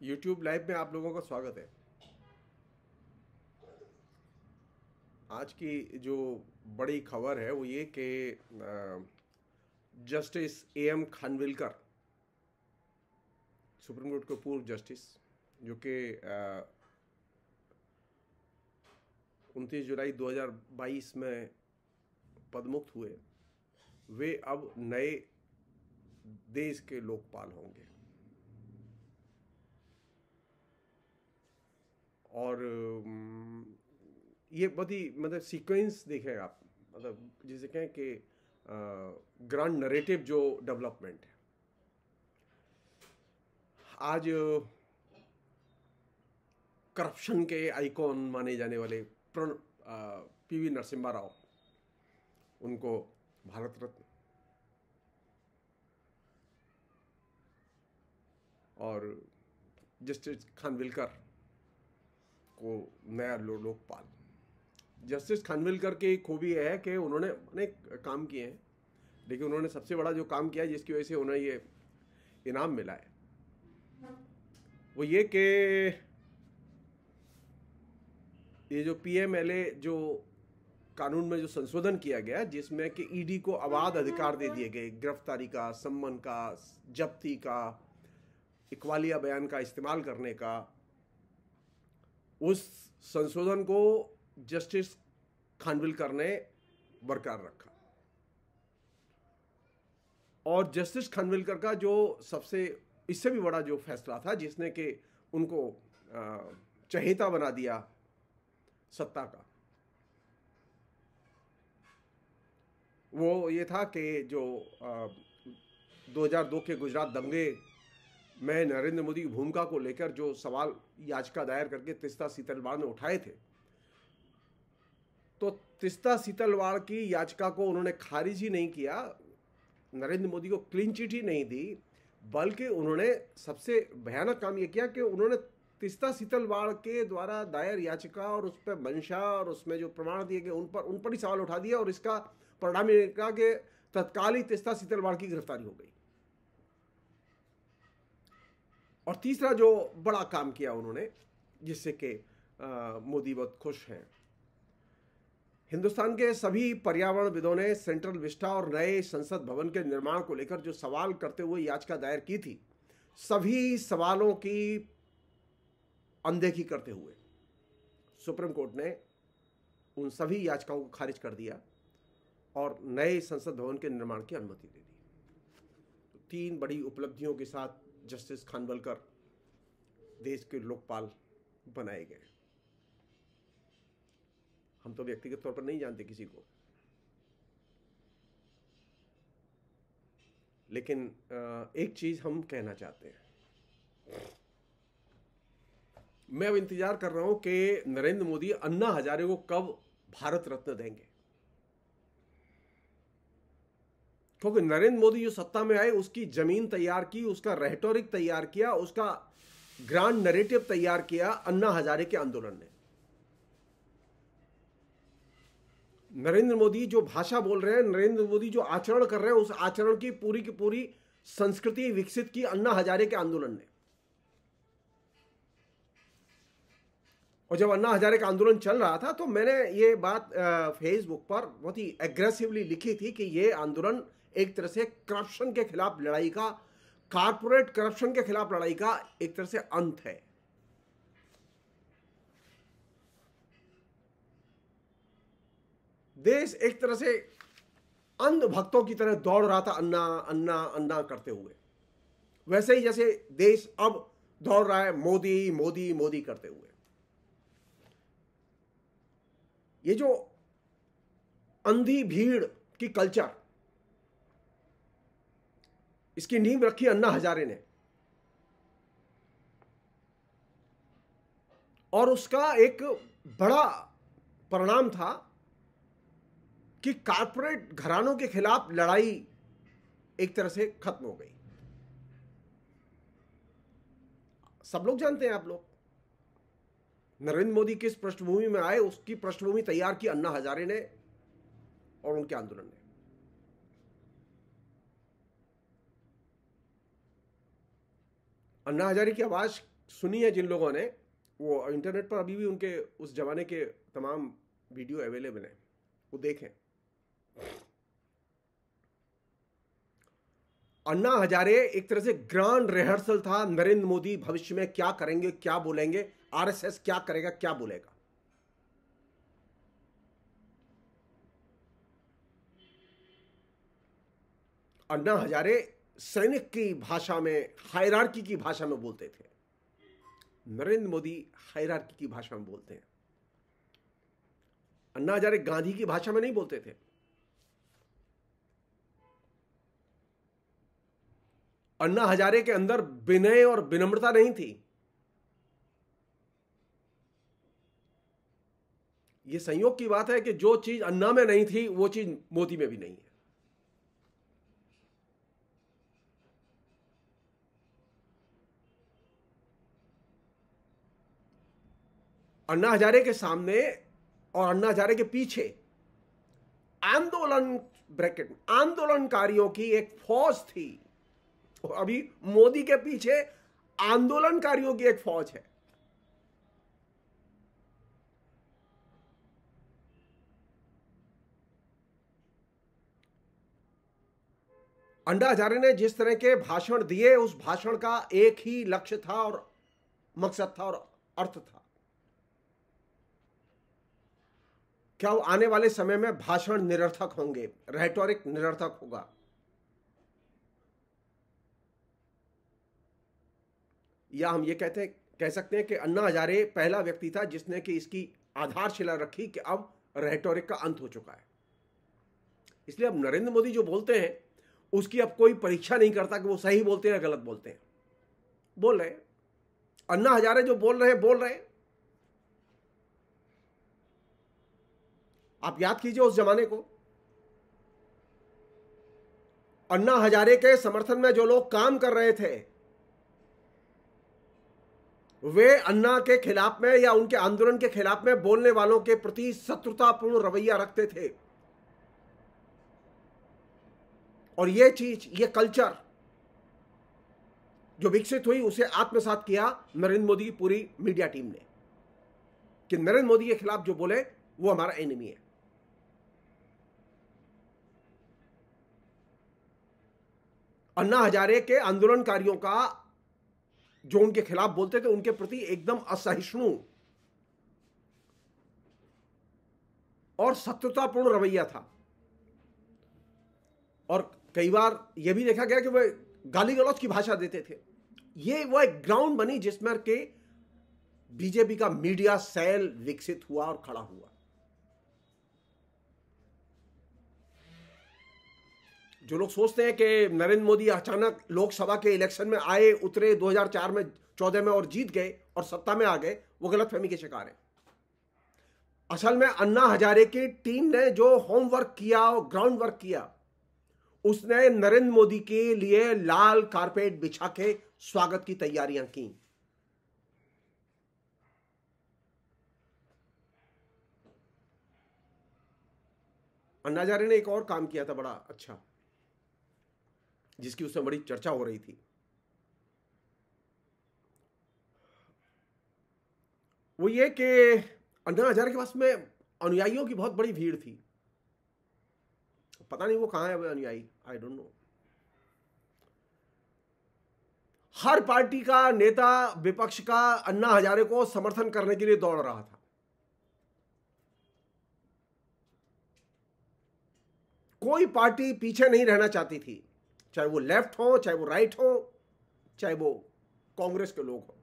YouTube live में आप लोगों का स्वागत है। आज की जो बड़ी खबर है वो ये कि justice A.M. Khanwilkar, supreme court के पूर्व जस्टिस, जो कि 29 जुलाई 2022 में पदमुक्त हुए, वे अब नए देश के लोकपाल होंगे। और ये बहुत ही मतलब सीक्वेंस देखें आप, मतलब जिसे कहें कि ग्रांड नरेटिव जो डेवलपमेंट है। आज करप्शन के आइकॉन माने जाने वाले PV नरसिम्हा राव, उनको भारत रत्न, और जस्टिस खानविलकर को नया लोकपाल। जस्टिस खानविलकर की खूबी यह है कि उन्होंने अनेक काम किए हैं, लेकिन उन्होंने सबसे बड़ा जो काम किया है जिसकी वजह से उन्हें ये इनाम मिला है वो ये कि ये जो PMLA जो कानून में जो संशोधन किया गया, जिसमें कि ED को अबाध अधिकार दे दिए गए, गिरफ्तारी का, सम्मन का, जब्ती का, इकबालिया बयान का इस्तेमाल करने का, उस संशोधन को जस्टिस खानविलकर ने बरकरार रखा। और जस्टिस खानविलकर का जो सबसे इससे भी बड़ा जो फैसला था, जिसने कि उनको चहेता बना दिया सत्ता का, वो ये था कि जो 2002 के गुजरात दंगे में नरेंद्र मोदी की भूमिका को लेकर जो सवाल याचिका दायर करके तीस्ता सीतलवाड़ ने उठाए थे, तो तीस्ता सीतलवाड़ की याचिका को उन्होंने खारिज ही नहीं किया, नरेंद्र मोदी को क्लीन चिट ही नहीं दी, बल्कि उन्होंने सबसे भयानक काम यह किया कि उन्होंने तीस्ता सीतलवाड़ के द्वारा दायर याचिका और उस पर मंशा और उसमें जो प्रमाण दिए गए उन पर ही सवाल उठा दिया, और इसका परिणाम ये निकला कि तत्काल ही तीस्ता सीतलवाड़ की गिरफ्तारी हो गई। और तीसरा जो बड़ा काम किया उन्होंने, जिससे कि मोदी बहुत खुश हैं, हिंदुस्तान के सभी पर्यावरणविदों ने सेंट्रल विस्टा और नए संसद भवन के निर्माण को लेकर जो सवाल करते हुए याचिका दायर की थी, सभी सवालों की अनदेखी करते हुए सुप्रीम कोर्ट ने उन सभी याचिकाओं को खारिज कर दिया और नए संसद भवन के निर्माण की अनुमति दे दी। तो 3 बड़ी उपलब्धियों के साथ जस्टिस खानविलकर देश के लोकपाल बनाए गए। हम तो व्यक्तिगत तौर पर नहीं जानते किसी को, लेकिन एक चीज हम कहना चाहते हैं। मैं अब इंतजार कर रहा हूं कि नरेंद्र मोदी अन्ना हजारे को कब भारत रत्न देंगे, क्योंकि नरेंद्र मोदी जो सत्ता में आए उसकी जमीन तैयार की, उसका रेटोरिक तैयार किया, उसका ग्रांड नैरेटिव तैयार किया अन्ना हजारे के आंदोलन ने। नरेंद्र मोदी जो भाषा बोल रहे हैं, नरेंद्र मोदी जो आचरण कर रहे हैं, उस आचरण की पूरी संस्कृति विकसित की अन्ना हजारे के आंदोलन ने। और जब अन्ना हजारे का आंदोलन चल रहा था तो मैंने ये बात फेसबुक पर बहुत ही एग्रेसिवली लिखी थी कि ये आंदोलन एक तरह से करप्शन के खिलाफ लड़ाई का, कारपोरेट करप्शन के खिलाफ लड़ाई का एक तरह से अंत है। देश एक तरह से अंध भक्तों की तरह दौड़ रहा था अन्ना अन्ना अन्ना करते हुए, वैसे ही जैसे देश अब दौड़ रहा है मोदी मोदी मोदी करते हुए। ये जो अंधी भीड़ की कल्चर, इसकी नींव रखी अन्ना हजारे ने, और उसका एक बड़ा परिणाम था कि कारपोरेट घरानों के खिलाफ लड़ाई एक तरह से खत्म हो गई। सब लोग जानते हैं, आप लोग, नरेंद्र मोदी किस पृष्ठभूमि में आए, उसकी पृष्ठभूमि तैयार की अन्ना हजारे ने और उनके आंदोलन ने। अन्ना हजारे की आवाज सुनी है जिन लोगों ने, वो इंटरनेट पर अभी भी उनके उस जमाने के तमाम वीडियो अवेलेबल हैं, वो देखें। अन्ना हजारे एक तरह से ग्रांड रिहर्सल था, नरेंद्र मोदी भविष्य में क्या करेंगे, क्या बोलेंगे, आरएसएस क्या करेगा, क्या बोलेगा। अन्ना हजारे सैनिक की भाषा में, हायरार्की की भाषा में बोलते थे। नरेंद्र मोदी हायरार्की की भाषा में बोलते हैं। अन्ना हजारे गांधी की भाषा में नहीं बोलते थे। अन्ना हजारे के अंदर विनय और विनम्रता नहीं थी। यह संयोग की बात है कि जो चीज अन्ना में नहीं थी वो चीज मोदी में भी नहीं है। अन्ना हजारे के सामने और अन्ना हजारे के पीछे आंदोलन, ब्रैकेट आंदोलनकारियों की एक फौज थी। और अभी मोदी के पीछे आंदोलनकारियों की एक फौज है। अन्ना हजारे ने जिस तरह के भाषण दिए, उस भाषण का एक ही लक्ष्य था और मकसद था और अर्थ था। क्या वो आने वाले समय में भाषण निरर्थक होंगे, रेटोरिक निरर्थक होगा? या हम ये कह सकते हैं कि अन्ना हजारे पहला व्यक्ति था जिसने कि इसकी आधारशिला रखी कि अब रेटोरिक का अंत हो चुका है। इसलिए अब नरेंद्र मोदी जो बोलते हैं उसकी अब कोई परीक्षा नहीं करता कि वो सही बोलते हैं या गलत बोलते हैं, बोल रहे हैं। अन्ना हजारे जो बोल रहे हैं, बोल रहे हैं। आप याद कीजिए उस जमाने को। अन्ना हजारे के समर्थन में जो लोग काम कर रहे थे, वे अन्ना के खिलाफ में या उनके आंदोलन के खिलाफ में बोलने वालों के प्रति शत्रुतापूर्ण रवैया रखते थे। और यह चीज, यह कल्चर जो विकसित हुई, उसे आत्मसात किया नरेंद्र मोदी की पूरी मीडिया टीम ने कि नरेंद्र मोदी के खिलाफ जो बोले वो हमारा एनिमी है। अन्ना हजारे के आंदोलनकारियों का जो उनके खिलाफ बोलते थे उनके प्रति एकदम असहिष्णु और शत्रुतापूर्ण रवैया था। और कई बार यह भी देखा गया कि वे गाली गलौज की भाषा देते थे। ये वो एक ग्राउंड बनी जिसमें के बीजेपी का मीडिया सेल विकसित हुआ और खड़ा हुआ। जो लोग सोचते हैं कि नरेंद्र मोदी अचानक लोकसभा के इलेक्शन में आए, उतरे 2004 में, 14 में और जीत गए और सत्ता में आ गए, वो गलतफहमी के शिकार है। असल में अन्ना हजारे की टीम ने जो होमवर्क किया और ग्राउंड वर्क किया, उसने नरेंद्र मोदी के लिए लाल कारपेट बिछा के स्वागत की तैयारियां की। अन्ना हजारे ने एक और काम किया था बड़ा अच्छा, जिसकी उसमें बड़ी चर्चा हो रही थी। वो ये कि अन्ना हजारे के पास में अनुयायियों की बहुत बड़ी भीड़ थी। पता नहीं वो कहां है वो अनुयायी, I don't know. Her party का नेता विपक्ष का अन्ना हजारे को समर्थन करने के लिए दौड़ रहा था। कोई पार्टी पीछे नहीं रहना चाहती थी, चाहे वो लेफ्ट हो, चाहे वो राइट हो, चाहे वो कांग्रेस के लोग हो।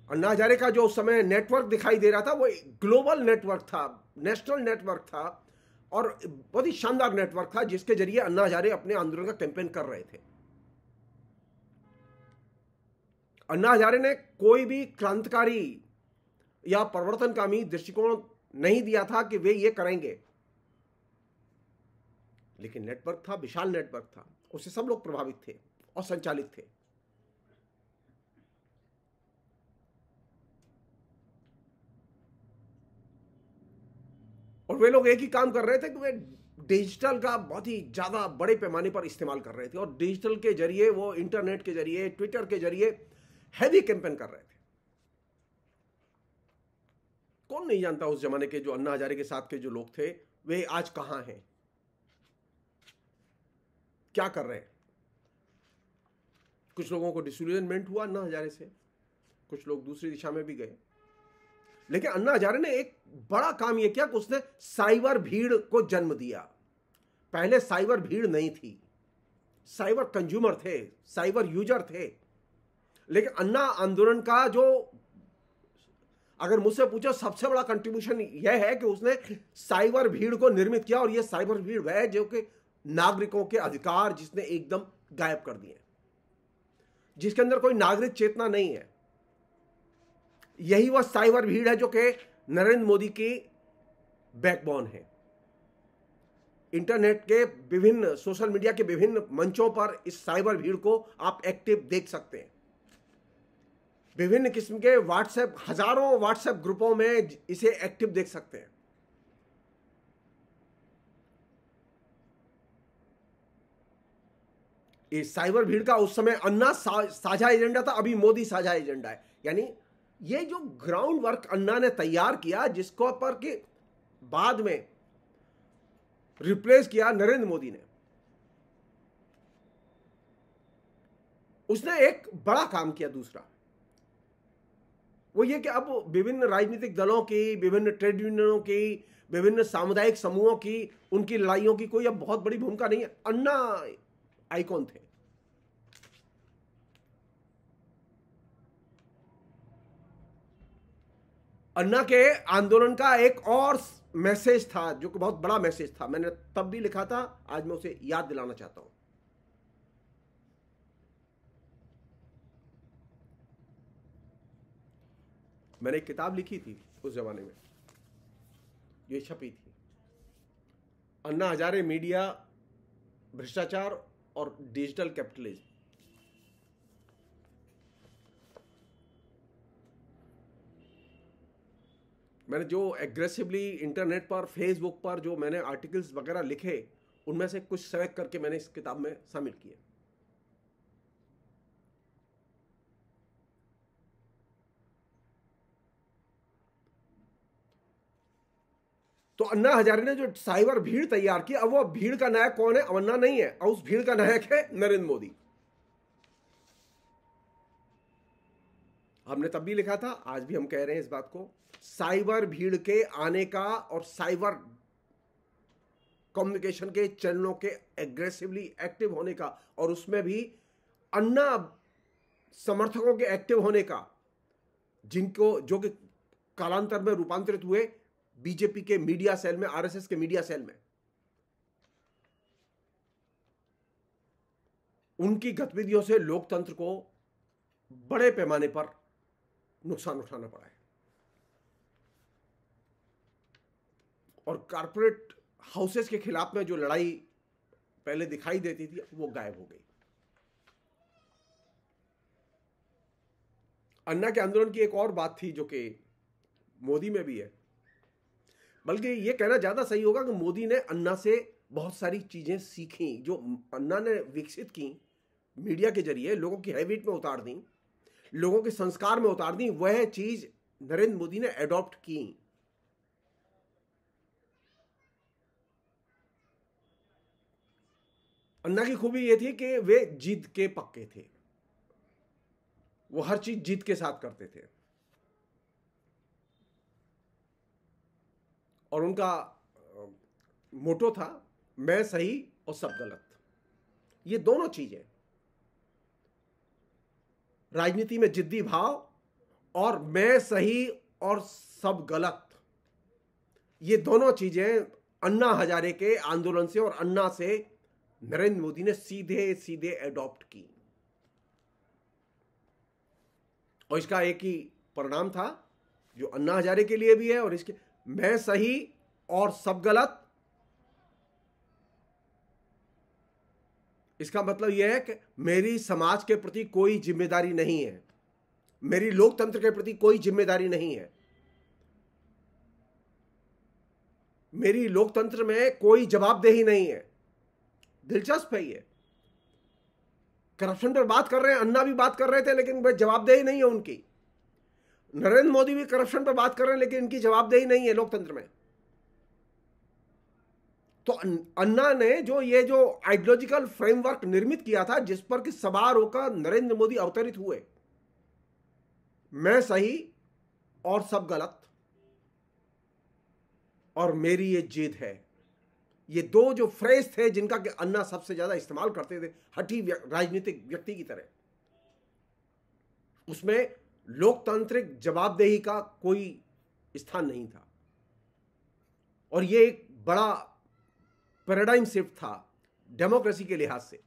अन्ना हजारे का जो उस समय नेटवर्क दिखाई दे रहा था वो ग्लोबल नेटवर्क था, नेशनल नेटवर्क था और बहुत ही शानदार नेटवर्क था, जिसके जरिए अन्ना हजारे अपने आंदोलन का कैंपेन कर रहे थे। अन्ना हजारे ने कोई भी क्रांतिकारी या परिवर्तनकामी दृष्टिकोण नहीं दिया था कि वे ये करेंगे, लेकिन नेटवर्क था, विशाल नेटवर्क था, उससे सब लोग प्रभावित थे और संचालित थे। और वे लोग एक ही काम कर रहे थे कि वे डिजिटल का बहुत ही ज़्यादा बड़े पैमाने पर इस्तेमाल कर रहे थे और डिजिटल के जरिए, वो इंटरनेट के जरिए, ट्विटर के जरिए हैवी कैंपेन कर रहे थे। कौन नहीं जानता उस जमाने के जो अन्ना हजारे के साथ के जो लोग थे वे आज कहां हैं, क्या कर रहे हैं। कुछ लोगों को डिसइल्यूजनमेंट हुआ अन्ना हजारे से, कुछ लोग दूसरी दिशा में भी गए, लेकिन अन्ना हजारे ने एक बड़ा काम यह किया कि उसने साइबर भीड़ को जन्म दिया। पहले साइबर भीड़ नहीं थी, साइबर कंज्यूमर थे, साइबर यूजर थे। लेकिन अन्ना आंदोलन का जो, अगर मुझसे पूछो, सबसे बड़ा कंट्रीब्यूशन यह है कि उसने साइबर भीड़ को निर्मित किया। और यह साइबर भीड़ वह है जो कि नागरिकों के अधिकार जिसने एकदम गायब कर दिए, जिसके अंदर कोई नागरिक चेतना नहीं है। यही वह साइबर भीड़ है जो कि नरेंद्र मोदी की बैकबोन है। इंटरनेट के विभिन्न, सोशल मीडिया के विभिन्न मंचों पर इस साइबर भीड़ को आप एक्टिव देख सकते हैं। विभिन्न किस्म के व्हाट्सएप, हजारों व्हाट्सएप ग्रुपों में इसे एक्टिव देख सकते हैं। इस साइबर भीड़ का उस समय अन्ना साझा एजेंडा था, अभी मोदी साझा एजेंडा है। यानी ये जो ग्राउंड वर्क अन्ना ने तैयार किया, जिसको पर कि बाद में रिप्लेस किया नरेंद्र मोदी ने, उसने एक बड़ा काम किया। दूसरा वो ये कि अब विभिन्न राजनीतिक दलों की, विभिन्न ट्रेड यूनियनों की, विभिन्न सामुदायिक समूहों की, उनकी लड़ाइयों की कोई अब बहुत बड़ी भूमिका नहीं है। अन्ना आइकॉन थे। अन्ना के आंदोलन का एक और मैसेज था जो कि बहुत बड़ा मैसेज था, मैंने तब भी लिखा था, आज मैं उसे याद दिलाना चाहता हूं। मैंने एक किताब लिखी थी उस जमाने में, ये छपी थी, अन्ना हजारे, मीडिया, भ्रष्टाचार और डिजिटल कैपिटलिज्म। मैंने जो एग्रेसिवली इंटरनेट पर, फेसबुक पर जो मैंने आर्टिकल्स वगैरह लिखे, उनमें से कुछ सेलेक्ट करके मैंने इस किताब में शामिल किए। तो अन्ना हजारे ने जो साइबर भीड़ तैयार की, अब वो भीड़ का नायक कौन है? अन्ना नहीं है, और उस भीड़ का नायक है नरेंद्र मोदी। हमने तब भी लिखा था, आज भी हम कह रहे हैं इस बात को, साइबर भीड़ के आने का और साइबर कम्युनिकेशन के चैनलों के एग्रेसिवली एक्टिव होने का, और उसमें भी अन्ना समर्थकों के एक्टिव होने का, जिनको, जो कि कालांतर में रूपांतरित हुए बीजेपी के मीडिया सेल में, आरएसएस के मीडिया सेल में, उनकी गतिविधियों से लोकतंत्र को बड़े पैमाने पर नुकसान उठाना पड़ा है। और कॉर्पोरेट हाउसेस के खिलाफ में जो लड़ाई पहले दिखाई देती थी, वो गायब हो गई। अन्ना के आंदोलन की एक और बात थी जो कि मोदी में भी है, बल्कि ये कहना ज्यादा सही होगा कि मोदी ने अन्ना से बहुत सारी चीजें सीखी, जो अन्ना ने विकसित की, मीडिया के जरिए लोगों की हैबिट में उतार दी, लोगों के संस्कार में उतार दी, वह चीज नरेंद्र मोदी ने एडॉप्ट की। अन्ना की खूबी यह थी कि वे जीत के पक्के थे, वो हर चीज जीत के साथ करते थे। और उनका मोटो था, मैं सही और सब गलत। ये दोनों चीजें, राजनीति में जिद्दी भाव और मैं सही और सब गलत, ये दोनों चीजें अन्ना हजारे के आंदोलन से और अन्ना से नरेंद्र मोदी ने सीधे सीधे एडॉप्ट की। और इसका एक ही परिणाम था जो अन्ना हजारे के लिए भी है, और इसके, मैं सही और सब गलत, इसका मतलब यह है कि मेरी समाज के प्रति कोई जिम्मेदारी नहीं है, मेरी लोकतंत्र के प्रति कोई जिम्मेदारी नहीं है। मेरी लोकतंत्र में कोई जवाबदेही नहीं है। दिलचस्प है ये। करप्शन पर बात कर रहे हैं, अन्ना भी बात कर रहे थे, लेकिन वे जवाबदेही नहीं है उनकी। नरेंद्र मोदी भी करप्शन पर बात कर रहे हैं, लेकिन इनकी जवाबदेही नहीं है लोकतंत्र में। तो अन्ना ने जो आइडियोलॉजिकल फ्रेमवर्क निर्मित किया था, जिस पर कि सवार होकर नरेंद्र मोदी अवतरित हुए, मैं सही और सब गलत, और मेरी ये जिद है, ये दो जो फ्रेज थे जिनका कि अन्ना सबसे ज्यादा इस्तेमाल करते थे हठी राजनीतिक व्यक्ति की तरह, उसमें लोकतांत्रिक जवाबदेही का कोई स्थान नहीं था। और ये एक बड़ा पैराडाइम शिफ्ट था डेमोक्रेसी के लिहाज से।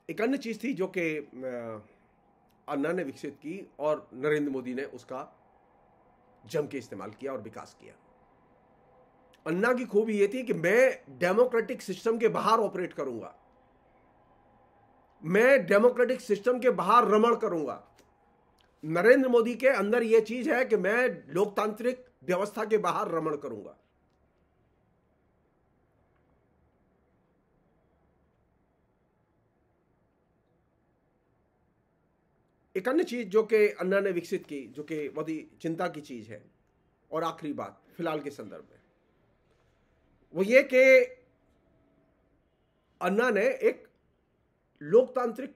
एक अन्य चीज थी जो कि अन्ना ने विकसित की और नरेंद्र मोदी ने उसका जम के इस्तेमाल किया और विकास किया। अन्ना की खूबी यह थी कि मैं डेमोक्रेटिक सिस्टम के बाहर ऑपरेट करूंगा, मैं डेमोक्रेटिक सिस्टम के बाहर रमण करूंगा। नरेंद्र मोदी के अंदर यह चीज है कि मैं लोकतांत्रिक व्यवस्था के बाहर रमण करूंगा। एक अन्य चीज जो कि अन्ना ने विकसित की, जो कि बहुत ही चिंता की चीज है, और आखिरी बात फिलहाल के संदर्भ में, वो ये कि अन्ना ने एक लोकतांत्रिक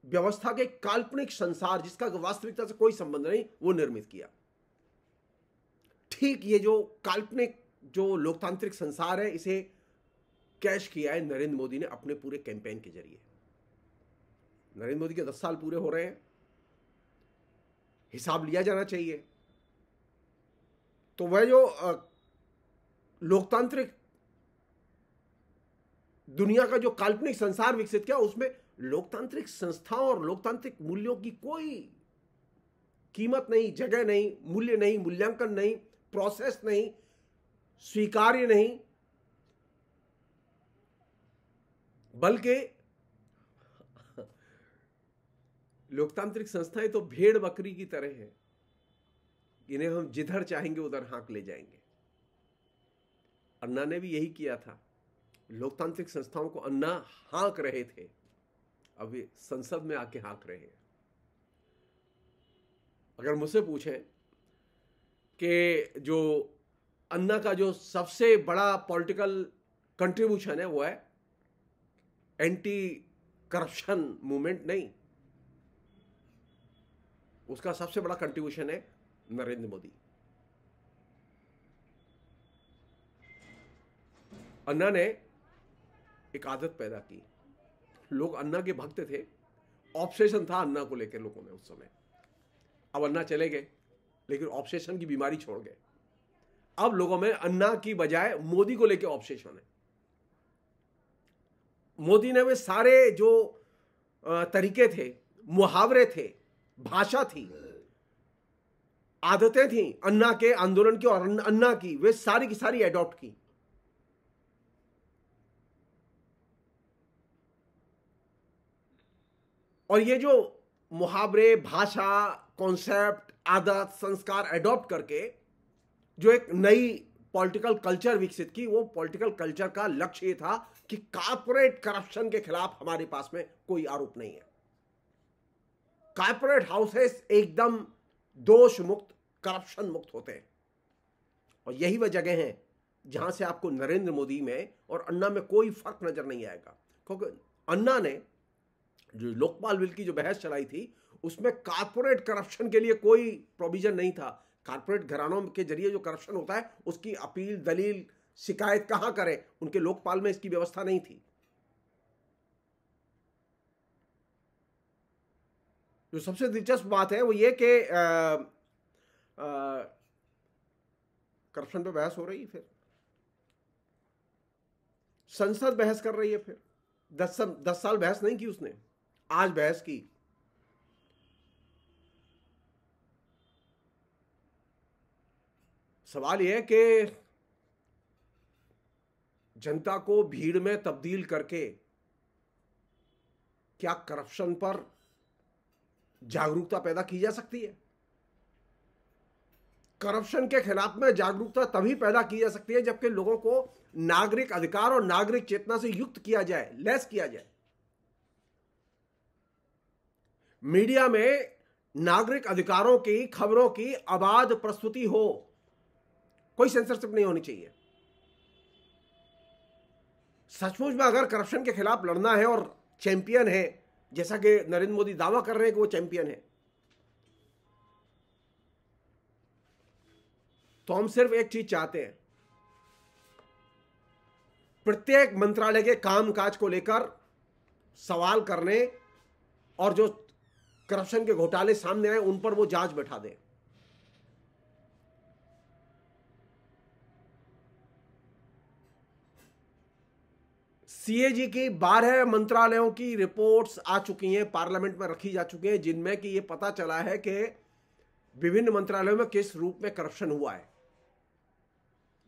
व्यवस्था के काल्पनिक संसार, जिसका वास्तविकता से कोई संबंध नहीं, वो निर्मित किया। ठीक ये जो काल्पनिक जो लोकतांत्रिक संसार है, इसे कैश किया है नरेंद्र मोदी ने अपने पूरे कैंपेन के जरिए। नरेंद्र मोदी के 10 साल पूरे हो रहे हैं, हिसाब लिया जाना चाहिए। तो वह जो लोकतांत्रिक दुनिया का जो काल्पनिक संसार विकसित किया, उसमें लोकतांत्रिक संस्थाओं और लोकतांत्रिक मूल्यों की कोई कीमत नहीं, जगह नहीं, मूल्य नहीं, मूल्यांकन नहीं, प्रोसेस नहीं, स्वीकार्य नहीं, बल्कि लोकतांत्रिक संस्थाएं तो भेड़ बकरी की तरह हैं, इन्हें हम जिधर चाहेंगे उधर हाँक ले जाएंगे। अन्ना ने भी यही किया था। लोकतांत्रिक संस्थाओं को अन्ना हाँक रहे थे, अब ये संसद में आके हाँक रहे हैं। अगर मुझसे पूछें कि जो अन्ना का जो सबसे बड़ा पॉलिटिकल कंट्रीब्यूशन है, वो है एंटी करप्शन मूवमेंट नहीं, उसका सबसे बड़ा कंट्रीब्यूशन है नरेंद्र मोदी। अन्ना ने एक आदत पैदा की, लोग अन्ना के भक्त थे, ऑब्सेशन था अन्ना को लेकर लोगों में उस समय। अब अन्ना चले गए, लेकिन ऑब्सेशन की बीमारी छोड़ गए। अब लोगों में अन्ना की बजाय मोदी को लेकर ऑब्सेशन है। मोदी ने वे सारे जो तरीके थे, मुहावरे थे, भाषा थी, आदतें थी अन्ना के आंदोलन की और अन्ना की, वे सारी की सारी एडॉप्ट की। और ये जो मुहावरे, भाषा, कॉन्सेप्ट, आदत, संस्कार एडॉप्ट करके जो एक नई पॉलिटिकल कल्चर विकसित की, वो पॉलिटिकल कल्चर का लक्ष्य ये था कि कॉर्पोरेट करप्शन के खिलाफ हमारे पास में कोई आरोप नहीं है। कॉर्पोरेट हाउसेस एकदम दोष मुक्त, करप्शन मुक्त होते हैं। और यही वह जगह है जहां से आपको नरेंद्र मोदी में और अन्ना में कोई फर्क नजर नहीं आएगा। क्योंकि अन्ना ने जो लोकपाल बिल की जो बहस चलाई थी, उसमें कॉर्पोरेट करप्शन के लिए कोई प्रोविजन नहीं था। कॉर्पोरेट घरानों के जरिए जो करप्शन होता है, उसकी अपील, दलील, शिकायत कहां करें, उनके लोकपाल में इसकी व्यवस्था नहीं थी। जो सबसे दिलचस्प बात है वो ये कि करप्शन पे बहस हो रही है, फिर संसद बहस कर रही है, फिर 10 साल बहस नहीं की उसने, आज बहस की। सवाल यह है कि जनता को भीड़ में तब्दील करके क्या करप्शन पर जागरूकता पैदा की जा सकती है? करप्शन के खिलाफ में जागरूकता तभी पैदा की जा सकती है जबकि लोगों को नागरिक अधिकार और नागरिक चेतना से युक्त किया जाए, लैस किया जाए। मीडिया में नागरिक अधिकारों की खबरों की आबाद प्रस्तुति हो, कोई सेंसरशिप नहीं होनी चाहिए। सचमुच में अगर करप्शन के खिलाफ लड़ना है और चैंपियन है, जैसा कि नरेंद्र मोदी दावा कर रहे हैं कि वो चैंपियन है, तो हम सिर्फ एक चीज चाहते हैं, प्रत्येक मंत्रालय के कामकाज को लेकर सवाल करने और जो करप्शन के घोटाले सामने आए उन पर वो जांच बैठा दें। सीएजी की 12 मंत्रालयों की रिपोर्ट्स आ चुकी हैं, पार्लियामेंट में रखी जा चुकी हैं, जिनमें कि ये पता चला है कि विभिन्न मंत्रालयों में किस रूप में करप्शन हुआ है।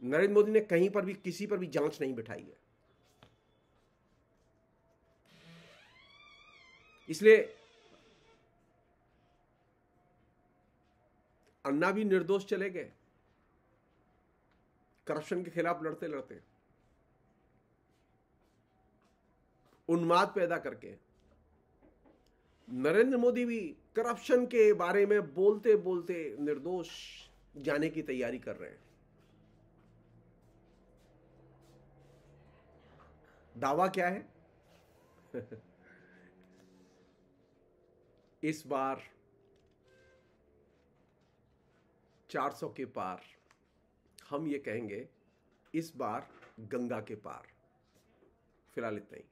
नरेंद्र मोदी ने कहीं पर भी किसी पर भी जांच नहीं बिठाई है। इसलिए अन्ना भी निर्दोष चले गए करप्शन के खिलाफ लड़ते लड़ते, उन्माद पैदा करके। नरेंद्र मोदी भी करप्शन के बारे में बोलते बोलते निर्दोष जाने की तैयारी कर रहे हैं। दावा क्या है? इस बार 400 के पार। हम ये कहेंगे इस बार गंगा के पार। फिलहाल इतना ही।